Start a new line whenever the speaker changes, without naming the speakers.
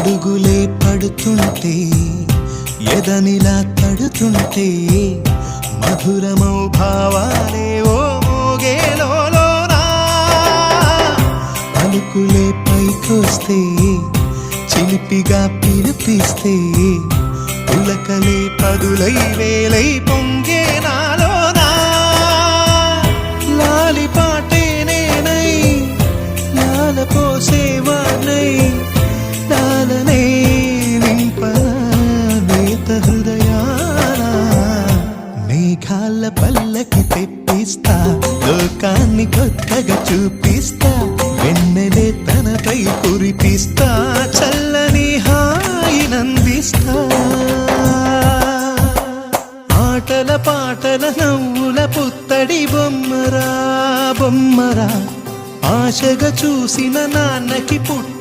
అడుగులే పడుతుంటే ఎదనిలా తడుతుంటే మధురమౌ భావాలే ఓ మోగేలోనా పలుకులే పైకొస్తే చిలిపిగా పిలిపిస్తే పులకలే పదులై వేలై పొంగే నాలోనా లాలి పాటే నేనై లాల పోసేవానై లాలనే నింపనేత హృదయాన మేఘాల పల్లకి తెప్పిస్తా లోకాన్ని కొత్తగా చూపిస్తా వెన్నెలే తనపై కురిపిస్తా చల్లని హాయినందిస్తా ఆటల పాటల నవ్వుల పుత్తడి బొమ్మరా బొమ్మరా ఆశగా చూసిన నాన్నకి పుట్ట